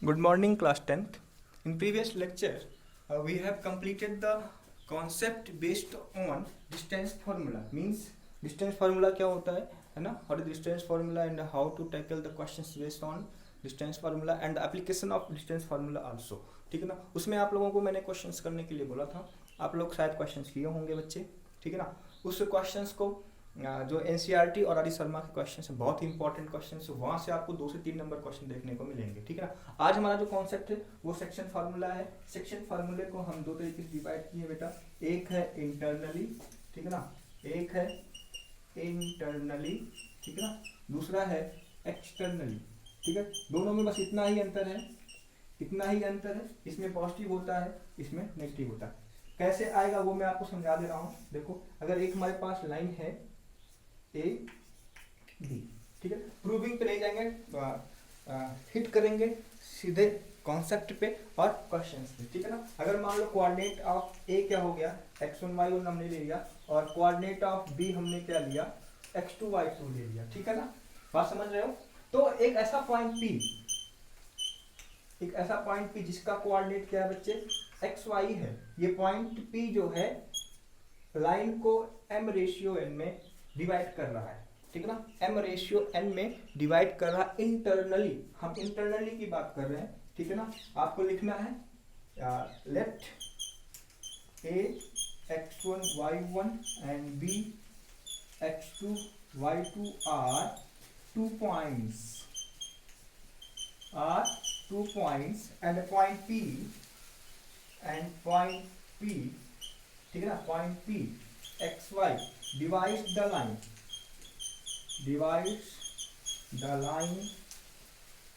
Good morning, class 10th. In previous lecture, we have completed the concept based on distance formula. Means distance formula क्या होता है ना? What is distance formula and how to tackle the questions based on distance formula and the application of distance formula also. ठीक है ना? उसमें आप लोगों को मैंने क्वेश्चंस करने के लिए बोला था. आप लोग शायद क्वेश्चंस किए होंगे बच्चे. ठीक है ना? उस क्वेश्चंस को जो एनसीईआरटी और आर शर्मा के क्वेश्चन है, बहुत ही इंपॉर्टेंट क्वेश्चन है, वहां से आपको 2 से 3 नंबर क्वेश्चन देखने को मिलेंगे. ठीक है ना? आज हमारा जो कॉन्सेप्ट है वो सेक्शन फार्मूला है. सेक्शन फार्मूले को हम दो तरीके से डिवाइड किए बेटा. एक है इंटरनली, ठीक है ना, एक है इंटरनली, ठीक है ना, दूसरा है एक्सटर्नली. ठीक है, दोनों में बस इतना ही अंतर है, इतना ही अंतर है. इसमें पॉजिटिव होता है, इसमें नेगेटिव होता है. कैसे आएगा वो मैं आपको समझा दे रहा हूं. देखो, अगर एक हमारे पास लाइन है ए बी, ठीक है, प्रूविंग पे नहीं जाएंगे, हिट करेंगे सीधे कॉन्सेप्ट पे और क्वेश्चंस पे. ठीक है ना? अगर मान लो कोऑर्डिनेट ऑफ ए क्या हो गया, x1 y1 हमने ले लिया, और कोऑर्डिनेट ऑफ बी हमने क्या लिया, x2 y2 ले लिया. ठीक है ना? बात समझ रहे हो? तो एक ऐसा पॉइंट P, एक ऐसा पॉइंट P जिसका कोऑर्डिनेट क्या है बच्चे, xy है. ये पॉइंट P जो है लाइन को m/n में डिवाइड कर रहा है. ठीक है ना? m/n में डिवाइड कर रहा है इंटरनली. हम इंटरनली की बात कर रहे हैं. ठीक है ना? आपको लिखना है late a x1 y1 and b x2 y2 are 2 points, and a point P, and point P, ठीक है ना, point P xy divides the line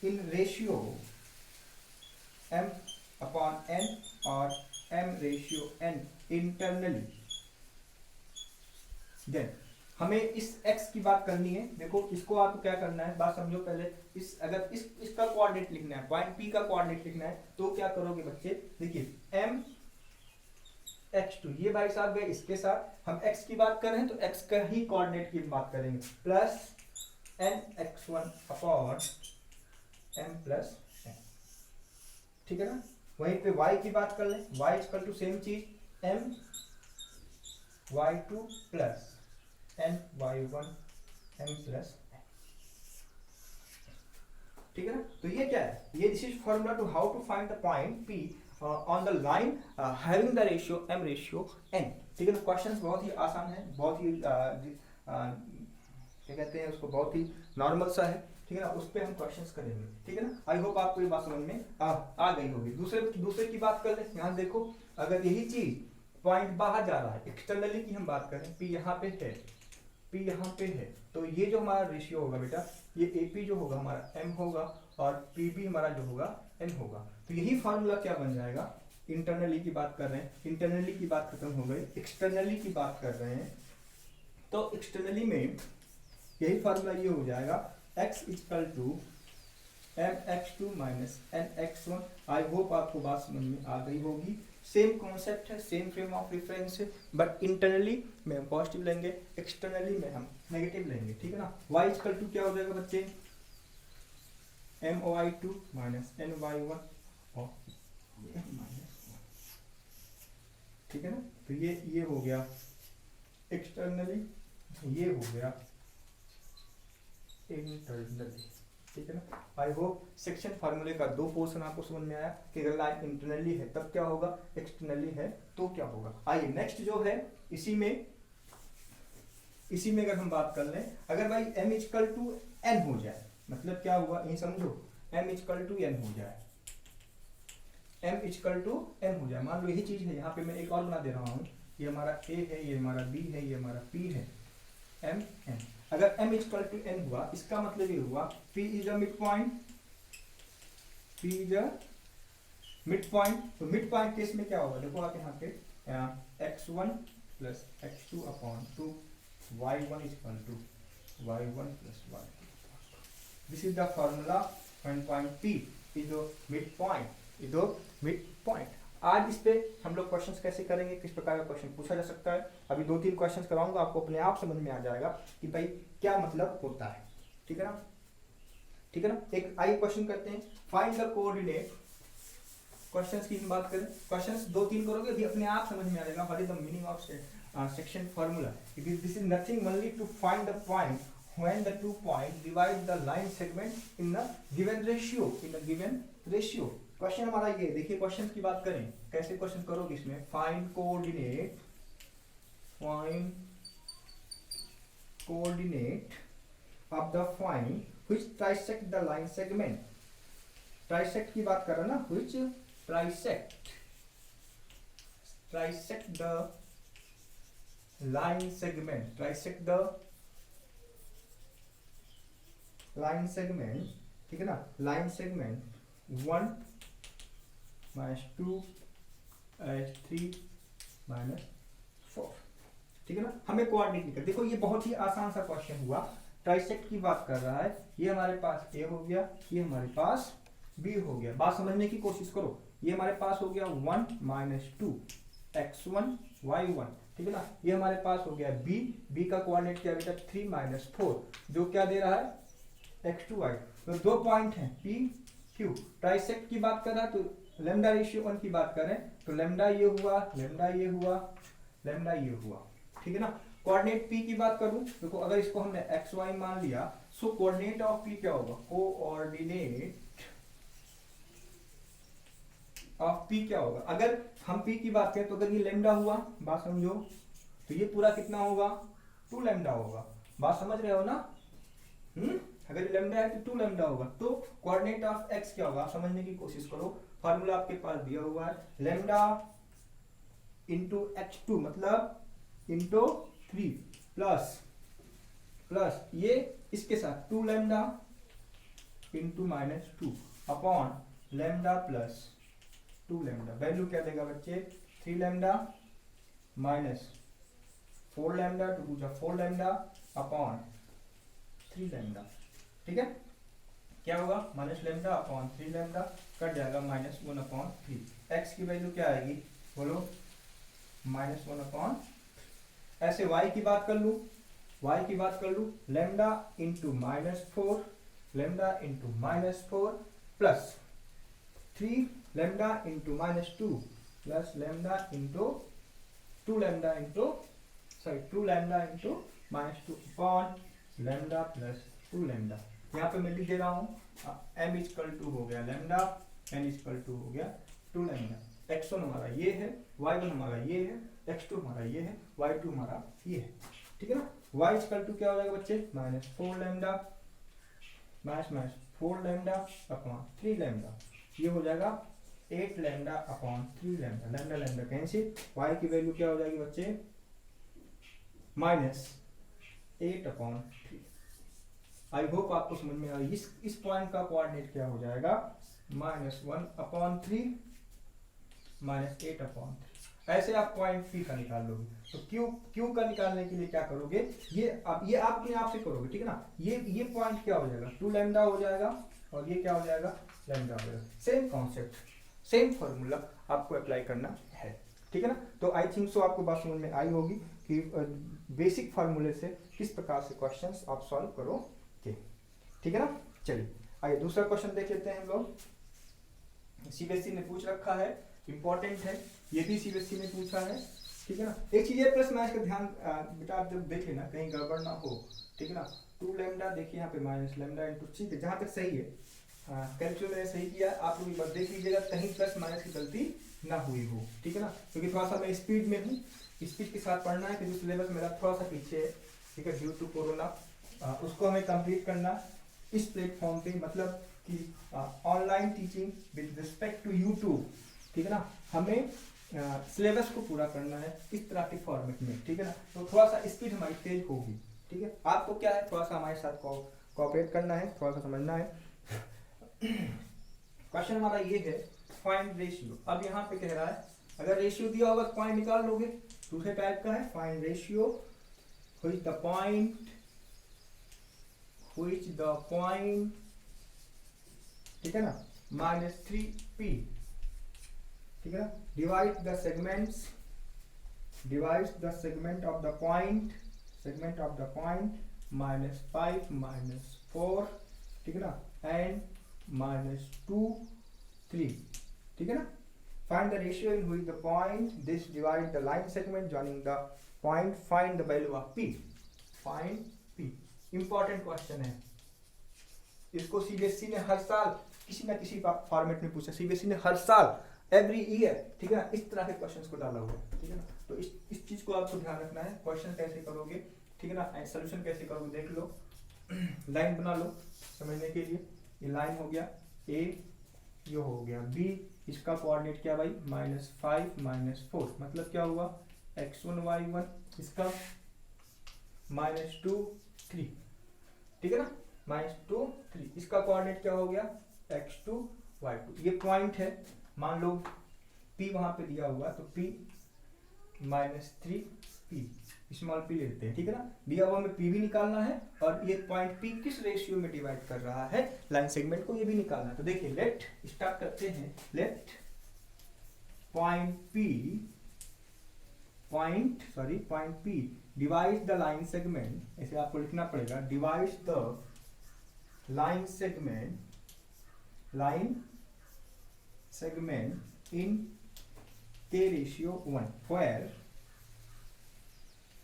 in ratio m upon n or m/n internally. Then हमें इस x की बात करनी है. देखो, इसको आपको क्या करना है, बात समझो पहले. अगर इसका कोऑर्डिनेट लिखना है, पॉइंट P का कोऑर्डिनेट लिखना है, तो क्या करोगे बच्चे, देखिए m x2, ये भाई साहब गए इसके साथ. हम x की बात कर रहे हैं तो x का ही कोऑर्डिनेट की बात करेंगे, plus n x1 upon m plus n. ठीक है ना? वहीं पे y की बात कर लें, y इक्वल टू सेम चीज, m y2 plus n y1 m plus n. ठीक है ना? तो ये क्या है, ये this is formula to how to find the point P on the line having the ratio m/n. ठीक है ना? क्वेश्चंस बहुत ही आसान है, बहुत ही क्या कहते हैं उसको, बहुत ही नॉर्मल सा है. ठीक है ना? उस पर हम क्वेश्चंस करेंगे. ठीक है ना? आई होप आपको ये बात समझ में आ गई होगी. दूसरे की बात कर ले. यहाँ देखो, अगर यही चीज पॉइंट बाहर जा रहा है, एक्सटर्नली की हम बात करें, P यहाँ पे है, P यहाँ पे है, तो ये जो हमारा रेशियो होगा बेटा, ये AP जो होगा हमारा m होगा, और PB हमारा जो होगा n होगा. तो यही फार्मूला क्या बन जाएगा, इंटरनली की बात कर रहे हैं, इंटरनली की बात खत्म हो गई, एक्सटर्नली की बात कर रहे हैं. तो एक्सटर्नली में यही फार्मूला ये हो जाएगा, x equal to mx2 minus nx1. I hope आपको बात समझ में आ गई होगी. सेम कॉन्सेप्ट है, सेम फ्रेम ऑफ रेफरेंस है, बट इंटरनली में हम पॉजिटिव लेंगे, एक्सटर्नली में हम नेगेटिव लेंगे. ठीक है ना? y इक्वल टू क्या हो जाएगा बच्चे, my2 माइनस ny1 और n माइनस 1. ठीक है ना? तो ये हो गया एक्सटर्नली, ये हो गया इंटरनली. ठीक है ना? आई होप सेक्शन फार्मूले का 2 पोर्शन आपको समझ में आया कि अगर लाइन इंटरनली है तब क्या होगा, एक्सटर्नली है तो क्या होगा. आइए नेक्स्ट जो है, इसी में अगर हम बात कर लें, अगर भाई m इक्वल टू n हो जाए, मतलब क्या हुआ यही समझो, m इक्वल टू n हो जाए, m इक्वल टू n हो जाए. मान लो यही चीज है, यहाँ पे मैं एक और बना दे रहा हूँ, ये हमारा a है, ये हमारा b है, ये हमारा p है, m n. अगर m इक्वल टू n हुआ, इसका मतलब ये हुआ P is a mid point, P is a mid point. तो मिड पॉइंट केस में क्या होगा, देखो आप यहाँ पे x1 plus x2 upon 2 y1 equal to y1 plus y2. This is the formula when point P is a mid point, is a mid point. आज इस पे हम लोग क्वेश्चंस कैसे करेंगे, किस प्रकार का क्वेश्चन पूछा जा सकता है. अभी 2-3 क्वेश्चंस कराऊंगा, आपको अपने आप समझ में आ जाएगा कि भाई क्या मतलब होता है. ठीक है ना? ठीक है ना। एक आइए क्वेश्चन करते हैं, फाइंड द कोऑर्डिनेट। क्वेश्चंस की बात करें, क्वेश्चंस 2-3 करोगे अभी अपने आप समझ में आ जाएगा what is the meaning of section formula. This is nothing only to find the point when the two point divide the line segment in the given ratio. Question हमारा ये देखिए, क्वेश्चन की बात करें कैसे क्वेश्चन करोगे इसमें, find coordinate of the point which trisect the line segment. Trisect की बात कर रहा ना, which trisect the line segment, ठीक है ना। लाइन सेगमेंट 1 -2 -3 -4, ठीक है ना। हमें कोऑर्डिनेट निकल, देखो ये बहुत ही आसान सा क्वेश्चन हुआ। ट्राइसेक्ट की बात कर रहा है, ये हमारे पास A हो गया, ये हमारे पास B हो गया। बात समझने की कोशिश करो, ये हमारे पास हो गया 1 - 2 x1 y1, ठीक है ना। ये हमारे पास हो गया B का कोऑर्डिनेट क्या बेटा 3 - 4, जो क्या दे रहा है x2 y। तो दो पॉइंट हैं P Q। ट्राइसेक्ट की बात कर रहा है तो लैम्डा रेशियो 1 की बात करें तो लैम्डा ये हुआ, लैम्डा ये हुआ, लैम्डा ये हुआ, ठीक है ना। कोऑर्डिनेट P की बात करूं, देखो अगर इसको हमने xy मान लिया, सो कोऑर्डिनेट ऑफ P क्या होगा, कोऑर्डिनेट ऑफ P क्या होगा। अगर हम P की बात करें तो अगर ये लैम्डा हुआ, बात समझो, तो ये पूरा कितना होगा 2 लैम्डा होगा। बात समझ रहे हो ना। अगर ये लैम्डा है तो 2 लैम्डा होगा। तो कोऑर्डिनेट ऑफ x क्या होगा, आप समझने की कोशिश करो। फार्मूला आपके पास दिया हुआ है, लैम्डा इंटू x2 मतलब इंटू 3 प्लस ये इसके साथ 2 lambda into -2 upon lambda plus 2 lambda. Value क्या देगा बच्चे 3 lambda minus 4 lambda, 2 × 4 lambda upon 3 lambda, ठीक है। क्या होगा minus lambda upon 3 lambda, cut जाएगा -1/3। x की वैल्यू क्या आएगी बोलो -1/। ऐसे y की बात कर लूं, lambda into -4, lambda into -4 plus 3 lambda into -2 plus lambda into 2 lambda into -2 upon lambda plus 2 lambda. यहाँ पे मैं लिख दे रहा हूँ m = हो गया लैम्डा, n = हो गया 2 लैम्डा। x1 हमारा ये है, y1 हमारा ये है, x2 हमारा ये है, y2 हमारा ये है, ठीक है ना। y = क्या हो जाएगा बच्चे -4 लैम्डा -4 लैम्डा अपॉन 3 लैम्डा, ये हो जाएगा 8 lambda upon 3 lambda. Lambda lambda cancel, y की वैल्यू क्या हो जाएगी बच्चे -8/3। आई होप आपको समझ में आ रही है। इस पॉइंट का कोऑर्डिनेट क्या हो जाएगा -1/3 -8/3। ऐसे आप पॉइंट P का निकाल लोगे। तो Q का निकालने के लिए क्या करोगे, ये आप अपने आप से करोगे, ठीक है ना। ये पॉइंट क्या हो जाएगा 2 लैम्डा हो जाएगा और ये क्या हो जाएगा लैम्डा हो जाएगा। सेम कॉन्सेप्ट, सेम फॉर्मूला आपको अप्लाई करना है, ठीक है ना। तो आई थिंक सो आपको बात समझ में आई होगी कि बेसिक फार्मूले से किस प्रकार से क्वेश्चंस आप सॉल्व करोगे, ठीक है ना। चलिए आइए दूसरा क्वेश्चन देख लेते हैं हम लोग। सीबीएसई ने पूछ रखा है, इंपॉर्टेंट है, ये भी सीबीएसई ने पूछा है, ठीक है ना। एक चीज है प्लस माइनस का ध्यान बेटा आप जब देखें ना कहीं गड़बड़ ना हो, ठीक है ना। 2 लैम्डा देखिए यहाँ पे माइनस लैम्डा इंटू, ठीक है जहाँ तक सही है, कैलकुलेटर ने सही किया, आप लोग एक बार देख लीजिएगा कहीं प्लस माइनस की गलती ना हुई हो, ठीक है ना। क्योंकि थोड़ा सा मैं स्पीड में हूँ, स्पीड के साथ पढ़ना है, क्योंकि सिलेबस मेरा थोड़ा सा पीछे है, ठीक है, ड्यू टू कोरोना। उसको हमें कंप्लीट करना इस प्लेटफॉर्म पे, मतलब कि online teaching with respect to YouTube, ठीक है ना। हमें सिलेबस को पूरा करना है इस तरह के फॉर्मेट में, ठीक है ना। तो थोड़ा सा स्पीड हमारी तेज होगी, ठीक है। आपको क्या है थोड़ा सा हमारे साथ कोऑपरेट करना है, थोड़ा सा समझना है। क्वेश्चन हमारा ये है फाइंड रेशियो। अब यहाँ पे कह रहा है अगर रेशियो दिया होगा तो पॉइंट निकाल लोगे। दूसरे टाइप का है find ratio which the point, ठीक है ना, -3p, ठीक है ना। Divide the segment of the point -5 -4, ठीक है ना, एंड माइनस 2 3, ठीक है ना। Find the ratio in which the point this divide the line segment joining the point, find the value of P, find P. Important question है, इसको CBSE ने हर साल किसी ना किसी फॉर्मेट में पूछा, सीबीएसई ने हर साल एवरी ईयर, ठीक है ना, इस तरह के क्वेश्चंस को डाला हुआ है, ठीक है ना। तो इस चीज को आपको ध्यान रखना है, क्वेश्चन कैसे करोगे, ठीक है ना, सोल्यूशन कैसे करोगे देख लो। लाइन बना लो समझने के लिए, ये लाइन हो गया ए, ये हो गया बी, इसका कोऑर्डिनेट क्या भाई -5 -4, मतलब क्या हुआ x1 y1, इसका -2 3, ठीक है ना, -2 3, इसका कोऑर्डिनेट क्या हो गया x2 y2। ये पॉइंट है, मान लो P वहां पे दिया हुआ, तो P -3P, स्मॉल p लेते हैं, ठीक है ना। दिया हुआ में P भी निकालना है और ये पॉइंट P किस रेशियो में डिवाइड कर रहा है लाइन सेगमेंट को, ये भी निकालना है। तो देखिए लेट स्टार्ट करते हैं, let point P divide the line segment, ऐसे आपको लिखना पड़ेगा, divide the line segment in k ratio 1 where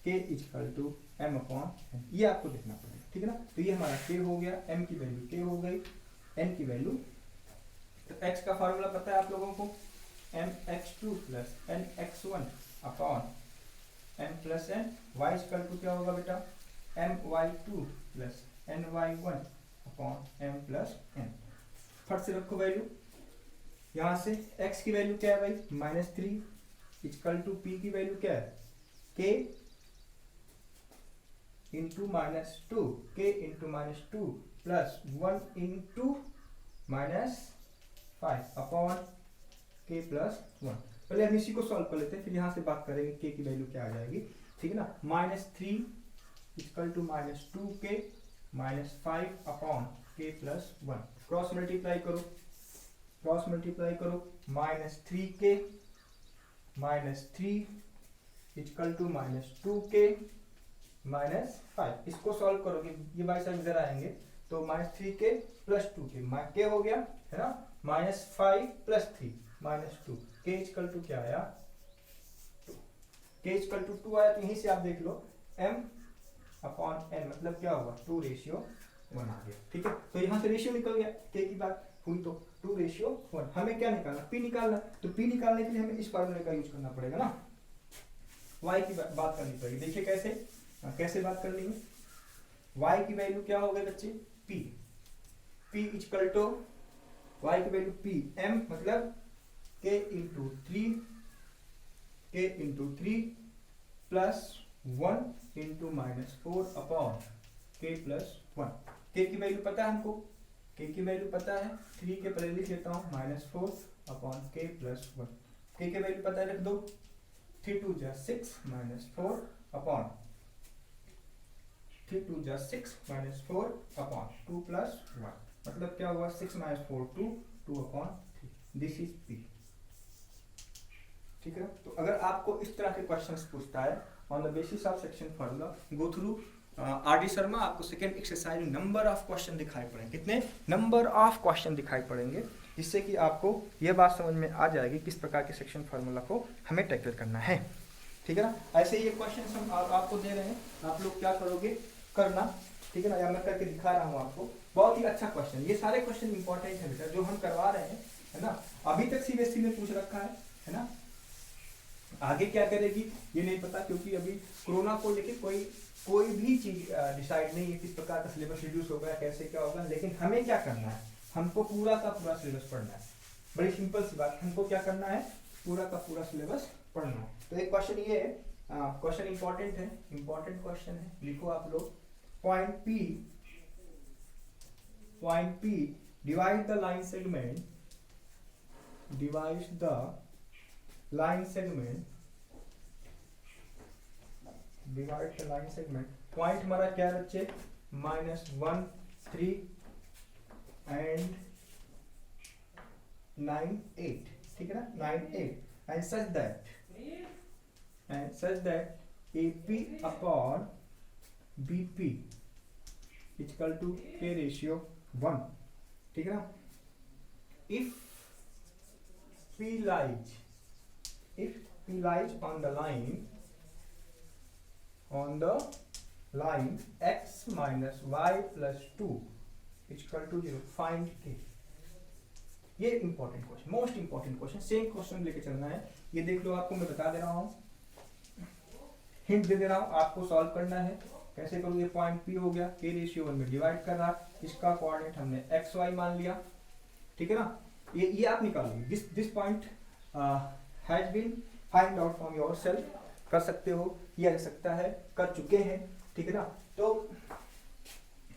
k equal to m/n, ये आपको देखना पड़ेगा, ठीक है ना। तो ये हमारा k हो गया, m की वैल्यू k हो गई, n की वैल्यू, तो x का फार्मूला पता है आप लोगों को, mx2 plus nx1 upon m plus n, y equal to क्या होगा बेटा my2 plus ny1 upon m plus n। फट से रखो वैल्यू, यहाँ से x की वैल्यू क्या है भाई -3 इक्वल टू p की वैल्यू क्या है k into -2, k into -2 plus 1 into -5 upon k plus 1। पहले हम इसी को सॉल्व कर लेते हैं, फिर यहाँ से बात करेंगे k की वैल्यू क्या आ जाएगी, ठीक है ना। -3 equal to -2k -5 upon k plus 1, cross multiply करो, -3k -3 इक्वल टू -2k -5, इसको सॉल्व करोगे, ये बाई साइड इधर आएंगे, तो -3k प्लस 2k, k हो गया है ना, -5 प्लस 3 -2, k इक्वल टू क्या आया 2, k इक्वल टू 2 आया। तो यहीं से आप देख लो m अपॉन n, मतलब क्या होगा 2 रेशियो 1 आ गया, ठीक है। तो यहाँ से रेशियो निकल गया, k की बात हुई तो 2 रेशियो 1। हमें क्या निकालना, p निकालना, तो p निकालने के लिए हमें इस फार्मूले का यूज करना पड़ेगा ना, y की बात करनी पड़ेगी। देखिए कैसे बात करनी है, y की वैल्यू क्या हो गई बच्चे p इक्वल टू y की वैल्यू p, m मतलब k into 3 plus 1 into -4 upon k plus 1। k की वैल्यू पता है हमको, k की वैल्यू पता है, 3 के पहले लिख लेता हूँ -4 अपॉन k प्लस 1, k की वैल्यू पता है, लिख दो, 3 2 जा 6 -4 अपॉन 3 2 जा 6 -4 अपॉन 2 प्लस 1, मतलब क्या हुआ 6 -4 2 अपॉन 3, दिस इज p, ठीक है। तो अगर आपको इस तरह के क्वेश्चंस पूछता है on the basis of section formula, go through RD. Sharma, आपको सेकंड एक्सरसाइज में नंबर ऑफ क्वेश्चन दिखाई पड़ेंगे, कितने नंबर ऑफ क्वेश्चन दिखाई पड़ेंगे, जिससे कि आपको यह बात समझ में आ जाएगी किस प्रकार के सेक्शन फार्मूला को हमें टैकल करना है, ठीक है ना। ऐसे ये क्वेश्चन हम आपको दे रहे हैं, आप लोग क्या करोगे करना, ठीक है ना, या मैं करके दिखा रहा हूँ आपको, बहुत ही अच्छा क्वेश्चन, ये सारे क्वेश्चन इंपॉर्टेंट है बेटा जो हम करवा रहे हैं, है ना। अभी तक सीबीएसई ने पूछ रखा है ना, आगे क्या करेगी ये नहीं पता, क्योंकि अभी कोरोना को लेके कोई भी चीज डिसाइड नहीं है किस प्रकार का सिलेबस रिड्यूस होगा, कैसे क्या होगा, लेकिन हमें क्या करना है, हमको पूरा का पूरा सिलेबस पढ़ना है। बड़ी सिंपल सी बात, हमको क्या करना है, पूरा का पूरा सिलेबस पढ़ना है। तो एक क्वेश्चन ये है, क्वेश्चन इंपॉर्टेंट क्वेश्चन है, लिखो आप लोग, point P divide the line segment, point हमारा क्या है बच्चे, -1 3 एंड 9 8, ठीक है ना, 9 8, and such that AP upon BP equal to K ratio 1, ठीक है ना। If P lies on the line x minus y plus 2 is equal to 0, find k। ये important question, most important question, same question लेके चलना है। ये देख लो, आपको मैं बता दे रहा हूँ, हिंट दे दे रहा हूँ, आपको सॉल्व करना है। कैसे करूँ? ये पॉइंट P हो गया, k रेशियो 1 में डिवाइड कर रहा, इसका कोऑर्डिनेट हमने x y मान लिया, ठीक है ना। ये आप निकालोगे, this point has been find out from yourself, कर सकते हो, किया जा सकता है, कर चुके हैं, ठीक है ना। तो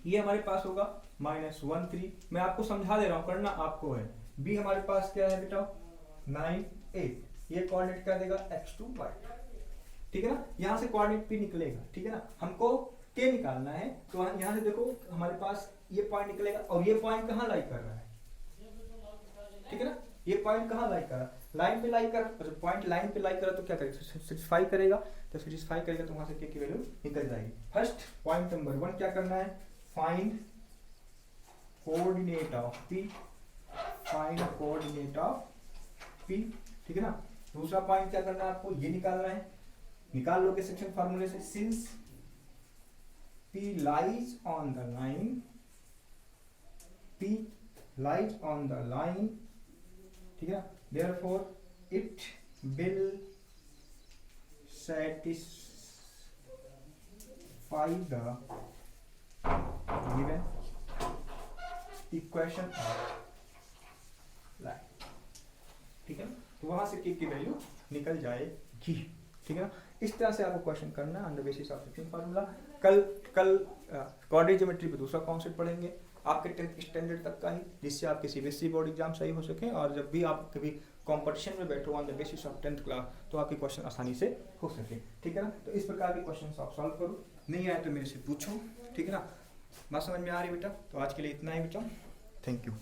ये हमारे पास होगा -1 3, मैं आपको समझा दे रहा हूँ, करना आपको है। b हमारे पास क्या है बेटा 9 8, ये कोऑर्डिनेट कर देगा x2 y2, ठीक है ना। यहाँ से कोऑर्डिनेट p निकलेगा, ठीक है ना। हमको k निकालना है, तो यहाँ से देखो हमारे पास ये पॉइंट निकलेगा, और ये पॉइंट कहाँ लाई कर रहा है, ठीक है ना। ये पॉइंट कहाँ लाई कर रहा है, लाइन पे लाई कर, तो पॉइंट लाइन पे लाई करा तो क्या करेगा, सेटिस्फाई करेगा, तो सेटिस्फाई करेगा तो वहां से k की वैल्यू निकल जाएगी। फर्स्ट पॉइंट नंबर 1 क्या करना है, find coordinate of p, find coordinate of p, ठीक है ना। दूसरा पॉइंट क्या करना है, आपको ये निकालना है, निकाल लोगे सेक्शन फार्मूले से, since p lies on the line, p lies on the line, ठीक है, therefore it will satisfy the given equation of line, ठीक है ना। तो वहां से k की वैल्यू निकल जाएगी, ठीक है ना। इस तरह से आपको क्वेश्चन करना है on the basis of section formula. कल कोऑर्डिनेट ज्योमेट्री पे दूसरा कॉन्सेप्ट पढ़ेंगे, आपके 10th स्टैंडर्ड तक का ही, जिससे आपके सीबीएसई बोर्ड एग्जाम सही हो सके, और जब भी आप कभी कंपटीशन में बैठो on the basis of 10th class, तो आपके क्वेश्चन आसानी से हो सके, ठीक है ना। तो इस प्रकार के क्वेश्चन आप सॉल्व करो, नहीं आए तो मेरे से पूछो, ठीक है ना। बात समझ में आ रही बेटा? तो आज के लिए इतना ही बेटा, थैंक यू।